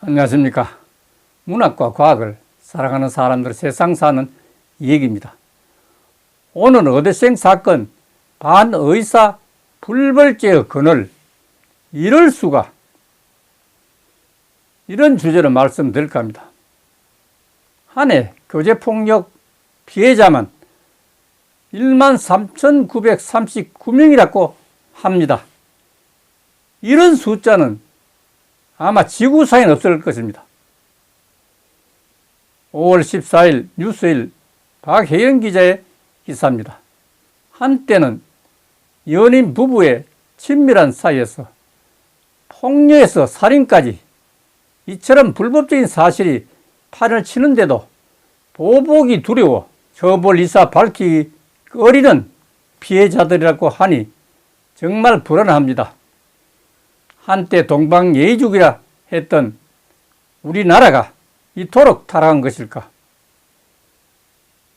안녕하십니까. 문학과 과학을 사랑하는 사람들 세상 사는 이야기입니다. 오늘은 어대생 사건 반의사 불벌죄의 그늘 이럴 수가, 이런 주제로 말씀드릴까 합니다. 한 해 교제폭력 피해자만 13,939명이라고 합니다. 이런 숫자는 아마 지구상엔 없을 것입니다. 5월 14일 뉴스일 박혜연 기자의 기사입니다. 한때는 연인 부부의 친밀한 사이에서 폭력에서 살인까지 이처럼 불법적인 사실이 판을 치는데도 보복이 두려워 처벌 이사 밝히기 꺼리는 피해자들이라고 하니 정말 불안합니다. 한때 동방예의주의라 했던 우리나라가 이토록 타락한 것일까?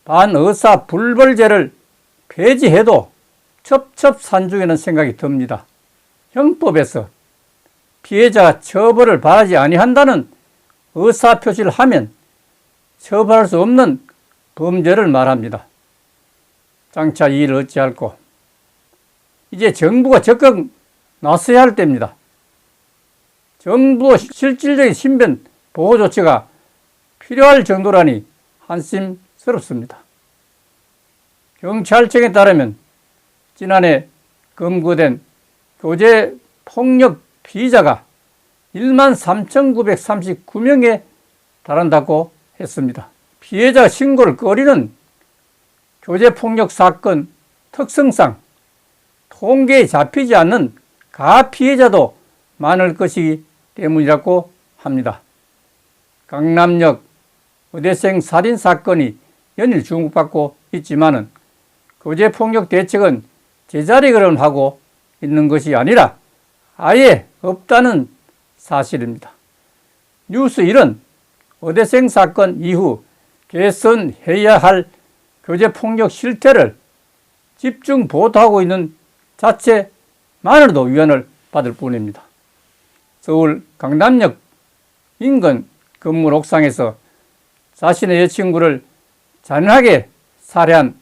반의사 불벌죄를 폐지해도 첩첩산중이라는 생각이 듭니다. 형법에서 피해자가 처벌을 바라지 아니한다는 의사표시를 하면 처벌할 수 없는 범죄를 말합니다. 장차 이 일을 어찌할꼬? 이제 정부가 적극 나서야 할 때입니다. 정부의 실질적인 신변 보호 조치가 필요할 정도라니 한심스럽습니다. 경찰청에 따르면 지난해 검거된 교제폭력 피의자가 13,939명에 달한다고 했습니다. 피해자 신고를 꺼리는 교제폭력 사건 특성상 통계에 잡히지 않는 가피해자도 많을 것이기 때문이라고 합니다. 강남역 의대생 살인 사건이 연일 주목받고 있지만은 교제폭력 대책은 제자리 걸음하고 있는 것이 아니라 아예 없다는 사실입니다. 뉴스 1은 의대생 사건 이후 개선해야 할 교제폭력 실태를 집중 보도하고 있는 자체만으로도 위안을 받을 뿐입니다. 서울 강남역 인근 건물 옥상에서 자신의 여친구를 잔인하게 살해한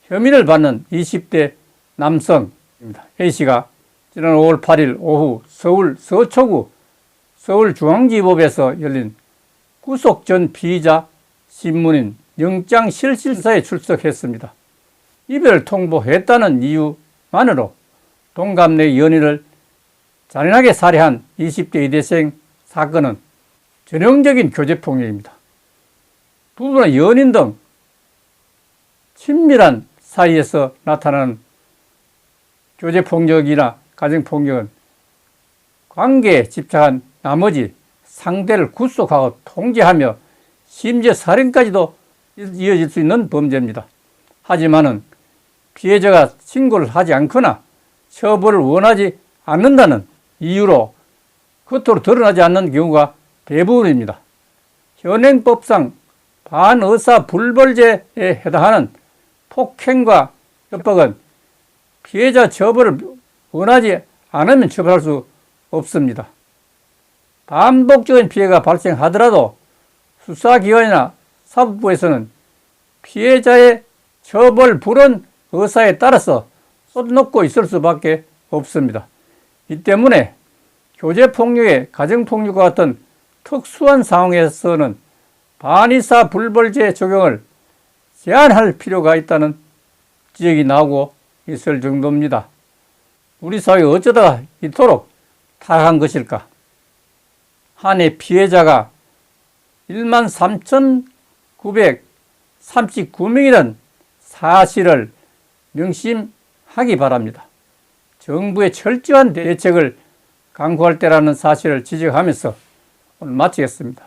혐의를 받는 20대 남성입니다. A씨가 지난 5월 8일 오후 서울 서초구 서울중앙지법에서 열린 구속 전 피의자 신문인 영장실질사에 출석했습니다. 이별을 통보했다는 이유만으로 동갑내 연인을 잔인하게 살해한 20대 의대생 사건은 전형적인 교제폭력입니다. 부부나 연인 등 친밀한 사이에서 나타나는 교제폭력이나 가정폭력은 관계에 집착한 나머지 상대를 구속하고 통제하며 심지어 살인까지도 이어질 수 있는 범죄입니다. 하지만은 피해자가 신고를 하지 않거나 처벌을 원하지 않는다는 이유로 겉으로 드러나지 않는 경우가 대부분입니다. 현행법상 반의사 불벌죄에 해당하는 폭행과 협박은 피해자 처벌을 원하지 않으면 처벌할 수 없습니다. 반복적인 피해가 발생하더라도 수사기관이나 사법부에서는 피해자의 처벌 불원 의사에 따라서 쏟아놓고 있을 수밖에 없습니다. 이 때문에 교제폭력의 가정폭력과 같은 특수한 상황에서는 반의사 불벌죄 적용을 제한할 필요가 있다는 지적이 나오고 있을 정도입니다. 우리 사회가 어쩌다가 이토록 타락한 것일까? 한 해 피해자가 13,939명이라는 사실을 명심하기 바랍니다. 정부의 철저한 대책을 강구할 때라는 사실을 지적하면서 오늘 마치겠습니다.